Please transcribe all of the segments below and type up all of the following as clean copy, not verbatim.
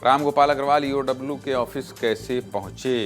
Ramgopal Agarwal EOW के office कैसे पहुंचे?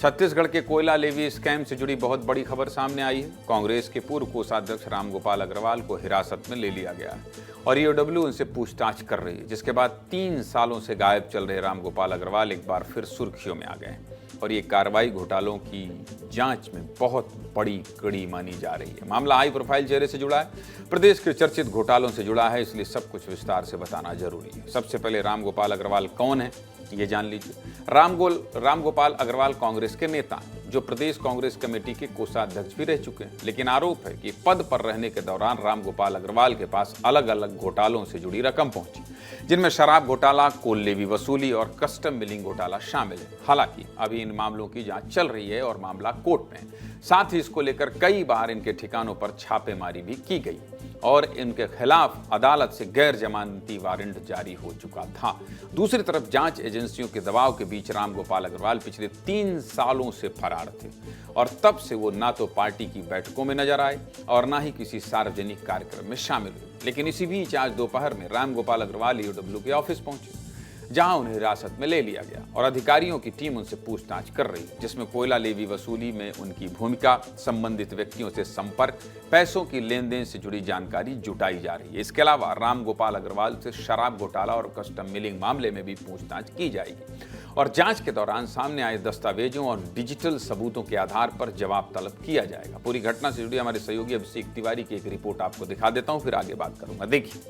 छत्तीसगढ़ के कोयला लेवी स्कैम से जुड़ी बहुत बड़ी खबर सामने आई है। कांग्रेस के पूर्व कोषाध्यक्ष रामगोपाल अग्रवाल को हिरासत में ले लिया गया है और ईओडब्ल्यू उनसे पूछताछ कर रही है, जिसके बाद 3 सालों से गायब चल रहे रामगोपाल अग्रवाल एक बार फिर सुर्खियों में आ गए और ये कार्रवाई घोटालों की जांच में बहुत बड़ी कड़ी मानी जा रही है। मामला हाई प्रोफाइल चेहरे से जुड़ा है, प्रदेश के चर्चित घोटालों से जुड़ा है, इसलिए सब कुछ विस्तार से बताना जरूरी है। सबसे पहले रामगोपाल अग्रवाल कौन है ये जान लीजिए। रामगोपाल अग्रवाल कांग्रेस के नेता जो प्रदेश कांग्रेस कमेटी के कोषाध्यक्ष भी रह चुके हैं, लेकिन आरोप है कि पद पर रहने के दौरान रामगोपाल अग्रवाल के पास अलग अलग घोटालों से जुड़ी रकम पहुंची, जिनमें शराब घोटाला, कोल लेवी वसूली और कस्टम मिलिंग घोटाला शामिल है। हालांकि अभी इन मामलों की जांच चल रही है और मामला कोर्ट में है। साथ ही इसको लेकर कई बार इनके ठिकानों पर छापेमारी भी की गई और इनके खिलाफ अदालत से गैर जमानती वारंट जारी हो चुका था। दूसरी तरफ जांच एजेंसियों के दबाव के बीच रामगोपाल अग्रवाल पिछले 3 सालों से फरार थे और तब से वो ना तो पार्टी की बैठकों में नजर आए और ना ही किसी सार्वजनिक कार्यक्रम में शामिल हुए। लेकिन इसी बीच आज दोपहर में रामगोपाल अग्रवाल ईओडब्ल्यू के ऑफिस पहुंचे, जहां उन्हें हिरासत में ले लिया गया और अधिकारियों की टीम उनसे पूछताछ कर रही है, जिसमें कोयला लेवी वसूली में उनकी भूमिका, संबंधित व्यक्तियों से संपर्क, पैसों की लेन देन से जुड़ी जानकारी जुटाई जा रही है। इसके अलावा रामगोपाल अग्रवाल से शराब घोटाला और कस्टम मिलिंग मामले में भी पूछताछ की जाएगी और जांच के दौरान सामने आए दस्तावेजों और डिजिटल सबूतों के आधार पर जवाब तलब किया जाएगा। पूरी घटना से जुड़ी हमारे सहयोगी अभिषेक तिवारी की एक रिपोर्ट आपको दिखा देता हूं, फिर आगे बात करूंगा। देखिए,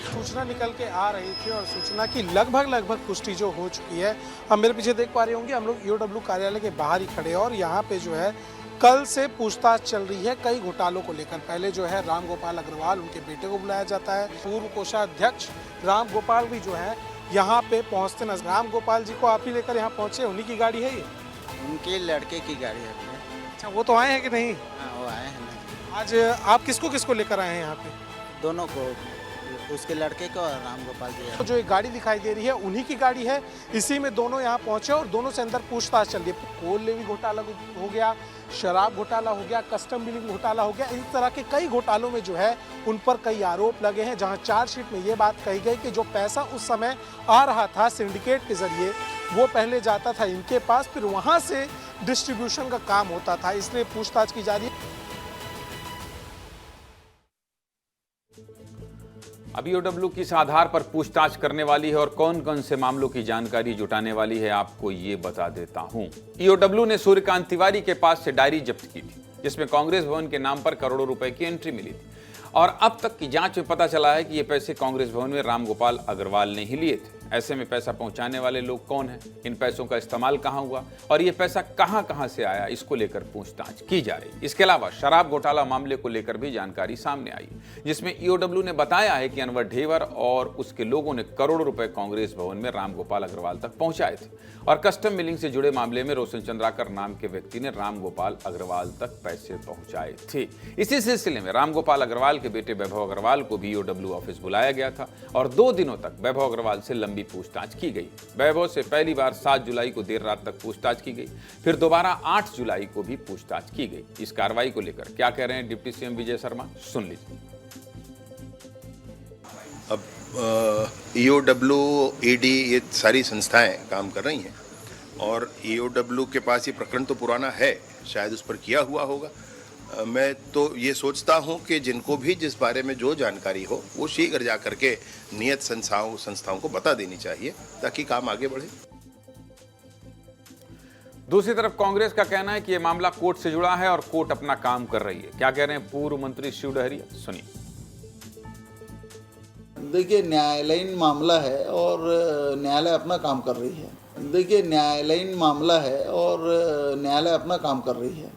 सूचना निकल के आ रही थी और सूचना की लगभग पुष्टि जो हो चुकी है। हम मेरे पीछे देख पा रहे होंगे, हम लोग ईओडब्ल्यू कार्यालय के बाहर ही खड़े हैं और यहाँ पे जो है कल से पूछताछ चल रही है कई घोटालों को लेकर। पहले जो है रामगोपाल अग्रवाल, उनके बेटे को बुलाया जाता है। पूर्व कोषाध्यक्ष रामगोपाल भी जो है यहाँ पे पहुँचते नजर। रामगोपाल जी को आप ही लेकर यहाँ पहुँचे, उन्हीं की गाड़ी है ये? उनके लड़के की गाड़ी है। अच्छा, वो तो आए हैं कि नहीं? हाँ, वो आए हैं ना। आज आप किसको किसको लेकर आए हैं यहाँ पे? दोनों को, उसके लड़के को और रामगोपाल जी। तो जो एक गाड़ी दिखाई दे रही है उन्हीं की गाड़ी है, इसी में दोनों यहाँ पहुंचे और दोनों से अंदर पूछताछ चल रही है। कोल लेवी घोटाला हो गया, शराब घोटाला हो गया, कस्टम मिलिंग घोटाला हो गया, इस तरह के कई घोटालों में जो है उन पर कई आरोप लगे हैं। जहां चार्जशीट में ये बात कही गई कि जो पैसा उस समय आ रहा था सिंडिकेट के जरिए, वो पहले जाता था इनके पास, फिर वहां से डिस्ट्रीब्यूशन का काम होता था, इसलिए पूछताछ की जा रही है। अब ईओडब्ल्यू किस आधार पर पूछताछ करने वाली है और कौन कौन से मामलों की जानकारी जुटाने वाली है, आपको ये बता देता हूं। ईओडब्ल्यू ने सूर्यकांत तिवारी के पास से डायरी जब्त की थी, जिसमें कांग्रेस भवन के नाम पर करोड़ों रुपए की एंट्री मिली थी और अब तक की जांच में पता चला है कि ये पैसे कांग्रेस भवन में रामगोपाल अग्रवाल ने ही लिए थे। ऐसे में पैसा पहुंचाने वाले लोग कौन हैं, इन पैसों का इस्तेमाल कहां हुआ और ये पैसा कहां से आया, इसको लेकर पूछताछ की जा रही है। इसके अलावा शराब घोटाला मामले को लेकर भी जानकारी सामने आई, जिसमें ईओडब्ल्यू ने बताया है कि अनवर ढेवर और उसके लोगों ने करोड़ों रुपए कांग्रेस भवन में रामगोपाल अग्रवाल तक पहुंचाए थे और कस्टम मिलिंग से जुड़े मामले में रोशन चंद्राकर नाम के व्यक्ति ने रामगोपाल अग्रवाल तक पैसे पहुंचाए थे। इसी सिलसिले में रामगोपाल अग्रवाल के बेटे वैभव अग्रवाल को भी ईओडब्ल्यू ऑफिस बुलाया गया था और 2 दिनों तक वैभव अग्रवाल से लंबी पूछताछ की गई। वैभव से पहली बार 7 जुलाई को देर रात तक पूछताछ की गई, फिर दोबारा 8 जुलाई को भी पूछताछ की गई। इस कार्रवाई को लेकर क्या कह रहे हैं डिप्टी सीएम विजय शर्मा, सुन लीजिए। अब ईओडब्ल्यू, ईडी, ये सारी संस्थाएं काम कर रही हैं और ईओडब्ल्यू के पास ये प्रकरण तो पुराना है, शायद उस पर किया हुआ होगा। मैं तो ये सोचता हूं कि जिनको भी जिस बारे में जो जानकारी हो वो शीघ्र जा करके नियत संस्थाओं को बता देनी चाहिए ताकि काम आगे बढ़े। दूसरी तरफ कांग्रेस का कहना है कि यह मामला कोर्ट से जुड़ा है और कोर्ट अपना काम कर रही है। क्या कह रहे हैं पूर्व मंत्री शिव डहरिया, सुनिए। देखिए, न्यायालयीन मामला है और न्यायालय अपना काम कर रही है। देखिए, न्यायालयीन मामला है और न्यायालय अपना काम कर रही है।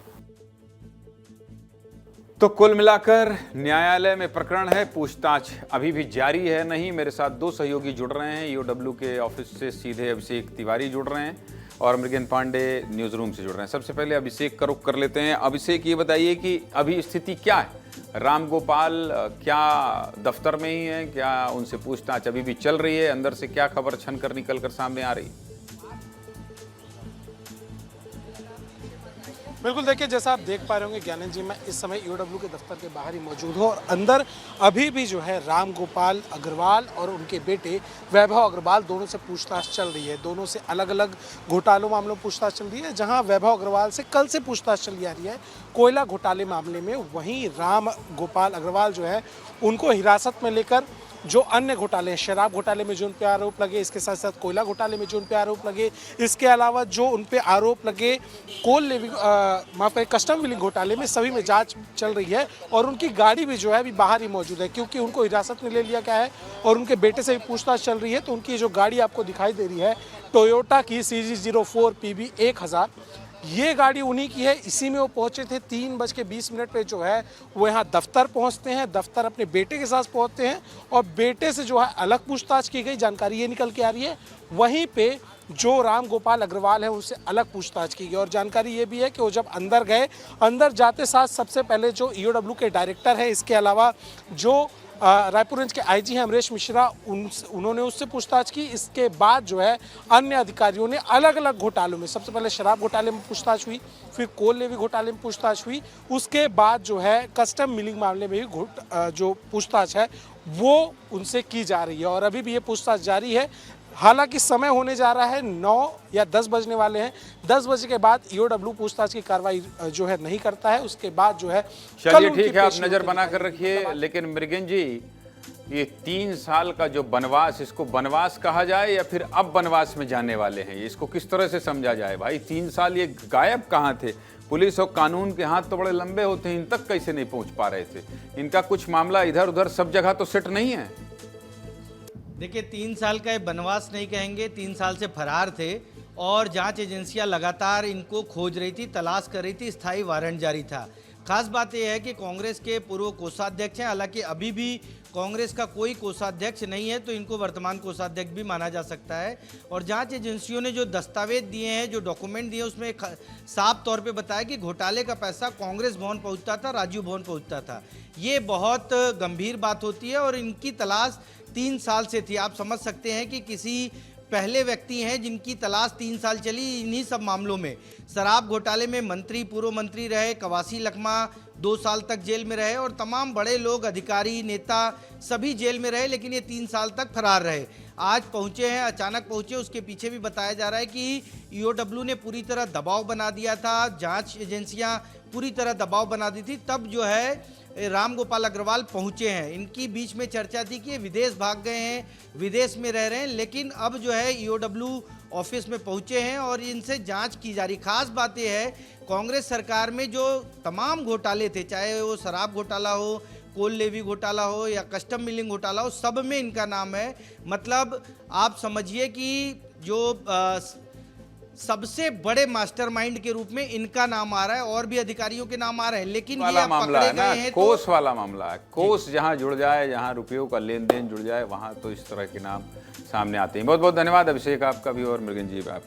तो कुल मिलाकर न्यायालय में प्रकरण है, पूछताछ अभी भी जारी है। नहीं, मेरे साथ 2 सहयोगी जुड़ रहे हैं। ईओडब्ल्यू के ऑफिस से सीधे अभिषेक तिवारी जुड़ रहे हैं और मृगेन पांडे न्यूज रूम से जुड़ रहे हैं। सबसे पहले अभिषेक का रुख कर लेते हैं। अभिषेक, ये बताइए कि अभी स्थिति क्या है? रामगोपाल क्या दफ्तर में ही है? क्या उनसे पूछताछ अभी भी चल रही है? अंदर से क्या खबर छन कर निकल कर सामने आ रही है? बिल्कुल, देखिए जैसा आप देख पा रहे होंगे ज्ञानंद जी, मैं इस समय ईओडब्ल्यू के दफ्तर के बाहर ही मौजूद हूँ और अंदर अभी भी जो है राम गोपाल अग्रवाल और उनके बेटे वैभव अग्रवाल दोनों से पूछताछ चल रही है। दोनों से अलग अलग घोटालों मामलों में पूछताछ चल रही है। जहां वैभव अग्रवाल से कल से पूछताछ चली आ रही है कोयला घोटाले मामले में, वहीं राम गोपाल अग्रवाल जो है उनको हिरासत में लेकर जो अन्य घोटाले हैं, शराब घोटाले में जो उन पे आरोप लगे, इसके साथ साथ कोयला घोटाले में जो उन पे आरोप लगे, इसके अलावा जो उन पे आरोप लगे कोल लेविंग माफ करें कस्टम विलिंग घोटाले में, सभी में जांच चल रही है। और उनकी गाड़ी भी जो है अभी बाहर ही मौजूद है क्योंकि उनको हिरासत में ले लिया गया है और उनके बेटे से भी पूछताछ चल रही है। तो उनकी जो गाड़ी आपको दिखाई दे रही है टोयोटा की CG04 PB 1000, ये गाड़ी उन्हीं की है। इसी में वो पहुंचे थे। 3:20 पे जो है वो यहाँ दफ्तर पहुंचते हैं। दफ्तर अपने बेटे के साथ पहुंचते हैं और बेटे से जो है अलग पूछताछ की गई, जानकारी ये निकल के आ रही है। वहीं पे जो राम गोपाल अग्रवाल है उनसे अलग पूछताछ की गई और जानकारी ये भी है कि वो जब अंदर गए, अंदर जाते साथ सबसे पहले जो ईओडब्ल्यू के डायरेक्टर है, इसके अलावा जो रायपुर रेंज के आईजी हैं अमरेश मिश्रा, उन्होंने उससे पूछताछ की। इसके बाद जो है अन्य अधिकारियों ने अलग अलग घोटालों में, सबसे पहले शराब घोटाले में पूछताछ हुई, फिर कोल लेवी घोटाले में पूछताछ हुई, उसके बाद जो है कस्टम मिलिंग मामले में भी जो पूछताछ है वो उनसे की जा रही है और अभी भी ये पूछताछ जारी है। हालांकि समय होने जा रहा है 9 या 10 बजने वाले हैं। 10 बजे के बाद ईओडब्ल्यू पूछताछ की कार्रवाई जो है नहीं करता है। उसके बाद जो है चलिए ठीक है, आप नजर बना कर रखिए। लेकिन मृगेन जी, ये 3 साल का जो बनवास, इसको बनवास कहा जाए या फिर अब बनवास में जाने वाले हैं, इसको किस तरह से समझा जाए? भाई 3 साल ये गायब कहाँ थे? पुलिस और कानून के हाथ तो बड़े लंबे होते हैं, इन तक कैसे नहीं पहुंच पा रहे थे? इनका कुछ मामला इधर उधर सब जगह तो सेट नहीं है। देखिए 3 साल का ये बनवास नहीं कहेंगे, 3 साल से फरार थे और जांच एजेंसियां लगातार इनको खोज रही थी, तलाश कर रही थी, स्थायी वारंट जारी था। खास बात यह है कि कांग्रेस के पूर्व कोषाध्यक्ष हैं, हालांकि अभी भी कांग्रेस का कोई कोषाध्यक्ष नहीं है तो इनको वर्तमान कोषाध्यक्ष भी माना जा सकता है। और जांच एजेंसियों ने जो दस्तावेज दिए हैं, जो डॉक्यूमेंट दिए, उसमें साफ तौर पे बताया कि घोटाले का पैसा कांग्रेस भवन पहुंचता था, राजीव भवन पहुंचता था। ये बहुत गंभीर बात होती है और इनकी तलाश 3 साल से थी। आप समझ सकते हैं कि किसी पहले व्यक्ति हैं जिनकी तलाश 3 साल चली इन्हीं सब मामलों में। शराब घोटाले में मंत्री, पूर्व मंत्री रहे, कवासी लखमा 2 साल तक जेल में रहे और तमाम बड़े लोग, अधिकारी, नेता सभी जेल में रहे, लेकिन ये 3 साल तक फरार रहे। आज पहुंचे हैं, अचानक पहुंचे। उसके पीछे भी बताया जा रहा है कि ईओडब्ल्यू ने पूरी तरह दबाव बना दिया था, जांच एजेंसियां पूरी तरह दबाव बना दी थी, तब जो है राम गोपाल अग्रवाल पहुंचे हैं। इनकी बीच में चर्चा थी कि ये विदेश भाग गए हैं, विदेश में रह रहे हैं, लेकिन अब जो है ईओडब्ल्यू ऑफिस में पहुंचे हैं और इनसे जांच की जा रही। खास बात यह है, कांग्रेस सरकार में जो तमाम घोटाले थे, चाहे वो शराब घोटाला हो, कोल लेवी घोटाला हो या कस्टम मिलिंग घोटाला हो, सब में इनका नाम है। मतलब आप समझिए कि जो सबसे बड़े मास्टरमाइंड के रूप में इनका नाम आ रहा है और भी अधिकारियों के नाम आ रहे हैं, लेकिन ये पकड़े गए हैं। कोष वाला मामला है, कोष जहां जुड़ जाए, जहां रुपयों का लेन देन जुड़ जाए, वहां तो इस तरह के नाम सामने आते हैं। बहुत बहुत धन्यवाद अभिषेक आपका भी और मृगेन जी आप।